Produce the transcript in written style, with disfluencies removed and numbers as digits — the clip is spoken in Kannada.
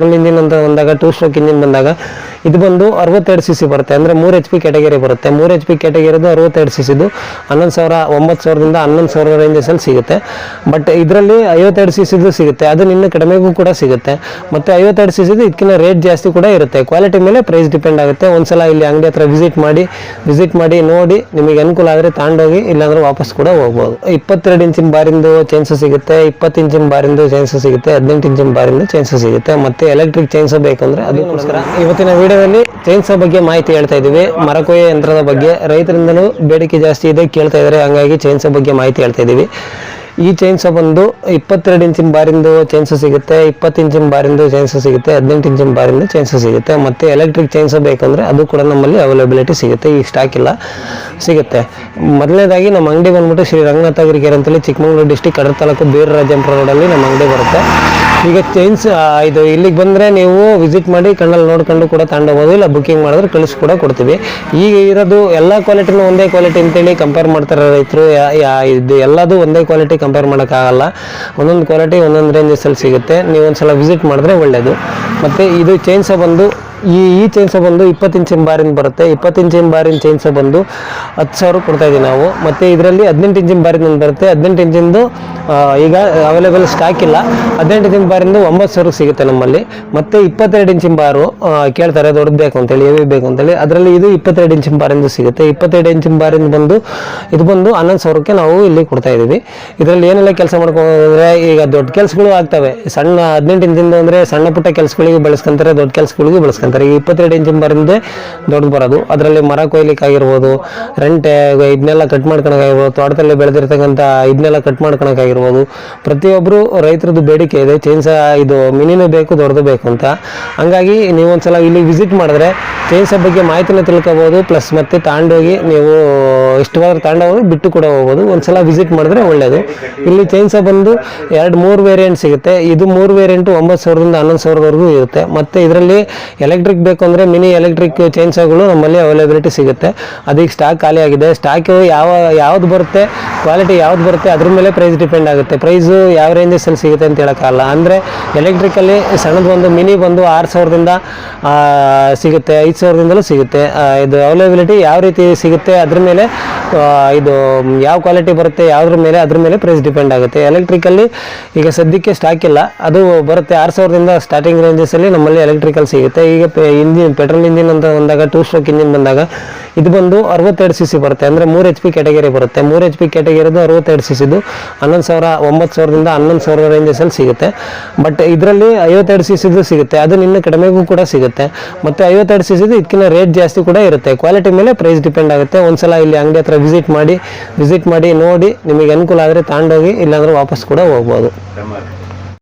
ಇಂಜಿನ್ ಅಂತ ಬಂದಾಗ 2 ಸ್ಟ್ರೋಕ್ ಇಂಜಿನ್ ಬಂದಾಗ ಇದು ಬಂದು 62 cc ಬರುತ್ತೆ. ಅಂದರೆ 3 HP ಕ್ಯಾಟಗರಿ ಬರುತ್ತೆ. 3 HP ಕ್ಯಾಟಗರಿದು 62 cc ಇದು 11,000 9,000ದಿಂದ 11,000 ರೇಂಜಸಲ್ಲಿ ಸಿಗುತ್ತೆ. ಬಟ್ ಇದರಲ್ಲಿ 52 cc ಸಿಗುತ್ತೆ, ಅದು ಇನ್ನು ಕಡಿಮೆಗೂ ಕೂಡ ಸಿಗುತ್ತೆ. ಮತ್ತು 52 cc ಇದಕ್ಕಿಂತ ರೇಟ್ ಜಾಸ್ತಿ ಕೂಡ ಇರುತ್ತೆ. ಕ್ವಾಲಿಟಿ ಮೇಲೆ ಪ್ರೈಸ್ ಡಿಪೆಂಡ್ ಆಗುತ್ತೆ. ಒಂದ್ಸಲ ಇಲ್ಲಿ ಅಂಗಡಿ ಹತ್ರ ವಿಸಿಟ್ ಮಾಡಿ ನೋಡಿ ನಿಮಗೆ ಅನುಕೂಲ ಆದರೆ ತಗೊಂಡೋಗಿ, ಇಲ್ಲಾಂದ್ರೆ ವಾಪಸ್ ಕೂಡ ಹೋಗ್ಬೋದು. 22 ಇಂಚಿನ ಬಾರಿಂದು ಚೈನ್ಸ್ ಸಿಗುತ್ತೆ, 20 ಇಂಚಿನ ಬಾರಿಂದು ಚೈನ್ಸ್ ಸಿಗುತ್ತೆ, 18 ಇಂಚಿನ ಬಾರಿಂದು ಚೈನ್ಸ್ ಸಿಗುತ್ತೆ. ಮತ್ತೆ ಎಲೆಕ್ಟ್ರಿಕ್ ಚೈನ್ಸಾ ಬೇಕಂದ್ರೆ ಅದು. ನಮಸ್ಕಾರ, ಇವತ್ತಿನ ವಿಡಿಯೋದಲ್ಲಿ ಚೈನ್ಸಾ ಬಗ್ಗೆ ಮಾಹಿತಿ ಹೇಳ್ತಾ ಇದೀವಿ. ಮರಕೊಯ್ಯ ಯಂತ್ರದ ಬಗ್ಗೆ ರೈತರಿಂದಲೂ ಬೇಡಿಕೆ ಜಾಸ್ತಿ ಇದೆ, ಕೇಳ್ತಾ ಇದ್ದಾರೆ. ಹಂಗಾಗಿ ಚೈನ್ಸಾ ಬಗ್ಗೆ ಮಾಹಿತಿ ಹೇಳ್ತಾ ಇದೀವಿ. ಈ ಚೈನ್ಸಾ ಬಂದು 22 ಇಂಚಿನ ಬಾರಿಂದು ಚೈನ್ಸ್ ಸಿಗುತ್ತೆ, 20 ಇಂಚಿನ ಬಾರಿಂದು ಚೈನ್ಸ್ ಸಿಗುತ್ತೆ, 18 ಇಂಚಿನ ಬಾರಿಂದು ಚೈನ್ಸ್ ಸಿಗುತ್ತೆ. ಮತ್ತೆ ಎಲೆಕ್ಟ್ರಿಕ್ ಚೈನ್ಸಾ ಬೇಕಂದ್ರೆ ಅದು ಕೂಡ ನಮ್ಮಲ್ಲಿ ಅವೈಲಬಿಲಿಟಿ ಸಿಗುತ್ತೆ. ಈಗ ಸ್ಟಾಕ್ ಇಲ್ಲ, ಸಿಗುತ್ತೆ. ಮೊದಲನೇದಾಗಿ ನಮ್ಮ ಅಂಗಡಿ ಬಂದ್ಬಿಟ್ಟು ಶ್ರೀ ರಂಗನಾಥ ಅಗ್ರಿಕೇರ್ ಅಂತೇಳಿ ಚಿಕ್ಕಮಗಳೂರು ಡಿಸ್ಟಿಕ್ ಕಡೂರು ತಾಲೂಕು ಬೀರರಾಜಪುರ ರೋಡಲ್ಲಿ ನಮ್ಮ ಅಂಗಡಿ ಬರುತ್ತೆ. ಈಗ ಚೈನ್ಸ್ ಇದು ಇಲ್ಲಿಗೆ ಬಂದರೆ ನೀವು ವಿಸಿಟ್ ಮಾಡಿ ಕಣ್ಣಲ್ಲಿ ನೋಡ್ಕೊಂಡು ಕೂಡ ತಗೊಂಡೋಗ್ಬೋದು, ಇಲ್ಲ ಬುಕ್ಕಿಂಗ್ ಮಾಡಿದ್ರೆ ಕಳಿಸಿ ಕೂಡ ಕೊಡ್ತೀವಿ. ಈಗ ಇರೋದು ಎಲ್ಲ ಕ್ವಾಲಿಟಿನೂ ಒಂದೇ ಕ್ವಾಲಿಟಿ ಅಂತೇಳಿ ಕಂಪೇರ್ ಮಾಡ್ತಾರೆ ರೈತರು. ಇದು ಎಲ್ಲದೂ ಒಂದೇ ಕ್ವಾಲಿಟಿ ಕಂಪೇರ್ ಮಾಡೋಕ್ಕಾಗಲ್ಲ. ಒಂದೊಂದು ಕ್ವಾಲಿಟಿ ಒಂದೊಂದು ರೇಂಜಸಲ್ಲಿ ಸಿಗುತ್ತೆ. ನೀವು ಒಂದ್ಸಲ ವಿಸಿಟ್ ಮಾಡಿದ್ರೆ ಒಳ್ಳೆಯದು. ಮತ್ತು ಇದು ಚೈನ್ಸಾ ಬಂದು ಈ ಚೈನ್ಸಾ ಬಂದು 20 ಇಂಚಿನ ಬಾರಿಂದ ಬರುತ್ತೆ. 20 ಇಂಚಿನ ಬಾರಿನ ಚೈನ್ಸಾ ಬಂದು 10,000 ಕೊಡ್ತಾ ಇದ್ದೀವಿ ನಾವು. ಮತ್ತು ಇದರಲ್ಲಿ 18 ಇಂಚಿನ ಬಾರಿಂದ ಬರುತ್ತೆ. 18 ಇಂಚಿಂದು ಈಗ ಅವೈಲೇಬಲ್ ಸ್ಟಾಕ್ ಇಲ್ಲ. 18 ಇಂಚಿನ ಬಾರಿಂದ 9,000 ಸಿಗುತ್ತೆ ನಮ್ಮಲ್ಲಿ. ಮತ್ತು 22 ಇಂಚಿನ ಬಾರು ಕೇಳ್ತಾರೆ, ದೊಡ್ಡದು ಬೇಕು ಅಂತೇಳಿ, ಹೆವಿ ಬೇಕು ಅಂತೇಳಿ. ಅದರಲ್ಲಿ ಇದು 22 ಇಂಚಿನ ಬಾರಿಂದ ಸಿಗುತ್ತೆ. 22 ಇಂಚಿನ ಬಾರಿಂದ ಇದು ಬಂದು 11,000ಕ್ಕೆ ನಾವು ಇಲ್ಲಿ ಕೊಡ್ತಾ ಇದ್ದೀವಿ. ಇದರಲ್ಲಿ ಏನೆಲ್ಲ ಕೆಲಸ ಮಾಡ್ಕೊಂಡ್ರೆ ಈಗ ದೊಡ್ಡ ಕೆಲಸಗಳು ಆಗ್ತವೆ. ಸಣ್ಣ 18 ಇಂಚಿಂದು ಅಂದರೆ ಸಣ್ಣ ಪುಟ್ಟ ಕೆಲಸಗಳಿಗೆ ಬಳಸ್ಕೊಂತಾರೆ, ದೊಡ್ಡ ಕೆಲಸಗಳಿಗೆ ಬಳಸ್ಕೊಂತಾರೆ. ಈ 22 ಇಂಚಿನ ಬಾರಿಂದೇ ದೊಡ್ಡ ಬರೋದು. ಅದರಲ್ಲಿ ಮರ ಕೊಯ್ಲಿಕ್ಕೆ ಆಗಿರ್ಬೋದು, ರೆಂಟೆ ಇದನ್ನೆಲ್ಲ ಕಟ್ ಮಾಡ್ಕೊಳಕ್ಕಾಗಿರ್ಬೋದು, ತೋಟದಲ್ಲಿ ಬೆಳೆದಿರ್ತಕ್ಕಂಥ ಇದನ್ನೆಲ್ಲ ಕಟ್ ಮಾಡ್ಕೊಳಕ್ಕಾಗಿರ್ಬೋದು. ಪ್ರತಿಯೊಬ್ಬರು ರೈತರದ್ದು ಬೇಡಿಕೆ ಇದೆ, ಚೈನ್ಸಾ ಇದು ಮಿನಿನೂ ಬೇಕು, ದೊಡ್ಡದು ಬೇಕು ಅಂತ. ಹಂಗಾಗಿ ನೀವು ಒಂದ್ಸಲ ಇಲ್ಲಿ ವಿಸಿಟ್ ಮಾಡಿದ್ರೆ ಚೈನ್ಸಾ ಬಗ್ಗೆ ಮಾಹಿತಿನ ತಿಳ್ಕೊಬೋದು. ಪ್ಲಸ್ ಮತ್ತೆ ತಗೊಂಡೋಗಿ ನೀವು ಇಷ್ಟವಾದ್ರೆ ತಗೊಂಡೋಗಿ ಬಿಟ್ಟು ಕೂಡ ಹೋಗ್ಬೋದು. ಒಂದ್ಸಲ ವಿಸಿಟ್ ಮಾಡಿದ್ರೆ ಒಳ್ಳೆಯದು. ಇಲ್ಲಿ ಚೈನ್ಸಾ ಬಂದು 2-3 ವೇರಿಯಂಟ್ ಸಿಗುತ್ತೆ. ಇದು 3 ವೇರಿಯಂಟು 9,000ರಿಂದ 11,000ವರೆಗೂ ಇರುತ್ತೆ. ಮತ್ತು ಇದರಲ್ಲಿ ಎಲೆಕ್ಟ್ರಿಕ್ ಬೇಕು ಅಂದರೆ ಮಿನಿ ಎಲೆಕ್ಟ್ರಿಕ್ ಚೈನ್ಸಾಗಳು ನಮ್ಮಲ್ಲಿ ಅವೈಲಬಿಲಿಟಿ ಸಿಗುತ್ತೆ. ಅದಕ್ಕೆ ಸ್ಟಾಕ್ ಖಾಲಿ ಆಗಿದೆ. ಸ್ಟಾಕ್ ಯಾವ್ದು ಬರುತ್ತೆ, ಕ್ವಾಲಿಟಿ ಯಾವ್ದು ಬರುತ್ತೆ ಅದ್ರ ಮೇಲೆ ಪ್ರೈಸ್ ಡಿಪೆಂಡ್ ಆಗುತ್ತೆ. ಪ್ರೈಸು ಯಾವ ರೇಂಜಸಲ್ಲಿ ಸಿಗುತ್ತೆ ಅಂತ ಹೇಳೋಕ್ಕಾಗಲ್ಲ. ಅಂದರೆ ಎಲೆಕ್ಟ್ರಿಕಲ್ಲಿ ಸಣ್ಣದು ಒಂದು ಮಿನಿ ಬಂದು 6,000ದಿಂದ ಸಿಗುತ್ತೆ, 5,000ದಿಂದಲೂ ಸಿಗುತ್ತೆ. ಇದು ಅವೈಲಬಿಲಿಟಿ ಯಾವ ರೀತಿ ಸಿಗುತ್ತೆ ಅದ್ರ ಮೇಲೆ, ಇದು ಯಾವ ಕ್ವಾಲಿಟಿ ಬರುತ್ತೆ ಯಾವುದ್ರ ಮೇಲೆ, ಅದ್ರ ಮೇಲೆ ಪ್ರೈಸ್ ಡಿಪೆಂಡ್ ಆಗುತ್ತೆ. ಎಲೆಕ್ಟ್ರಿಕಲ್ಲಿ ಈಗ ಸದ್ಯಕ್ಕೆ ಸ್ಟಾಕ್ ಇಲ್ಲ, ಅದು ಬರುತ್ತೆ 6,000ದಿಂದ ಸ್ಟಾರ್ಟಿಂಗ್ ರೇಂಜಸಲ್ಲಿ ನಮ್ಮಲ್ಲಿ ಎಲೆಕ್ಟ್ರಿಕಲ್ ಸಿಗುತ್ತೆ. ಈಗ ಪೆಟ್ರೋಲ್ ಇಂಜಿನ್ ಅಂತ ಬಂದಾಗ 2 ಸ್ಟ್ರೋಕ್ ಇಂಜಿನ್ ಬಂದಾಗ ಇದು ಬಂದು 62 cc ಬರುತ್ತೆ. ಅಂದರೆ 3 HP ಕ್ಯಾಟಗರಿ ಬರುತ್ತೆ. 3 HP ಕ್ಯಾಟಗರಿದು 62 cc ಇದು 11,000 9,000ದಿಂದ 11,000 ರೇಂಜಸಲ್ಲಿ ಸಿಗುತ್ತೆ. ಬಟ್ ಇದರಲ್ಲಿ 52 cc ಸಿಗುತ್ತೆ, ಅದು ಇನ್ನು ಕಡಿಮೆಗೂ ಕೂಡ ಸಿಗುತ್ತೆ. ಮತ್ತು 52 cc ಇದಕ್ಕಿಂತ ರೇಟ್ ಜಾಸ್ತಿ ಕೂಡ ಇರುತ್ತೆ. ಕ್ವಾಲಿಟಿ ಮೇಲೆ ಪ್ರೈಸ್ ಡಿಪೆಂಡ್ ಆಗುತ್ತೆ. ಒಂದ್ಸಲ ಇಲ್ಲಿ ಅಂಗಡಿ ಹತ್ರ ವಿಸಿಟ್ ಮಾಡಿ ನೋಡಿ ನಿಮಗೆ ಅನುಕೂಲ ಆದರೆ ತಗೊಂಡೋಗಿ, ಇಲ್ಲಾಂದ್ರೆ ವಾಪಸ್ ಕೂಡ ಹೋಗ್ಬೋದು.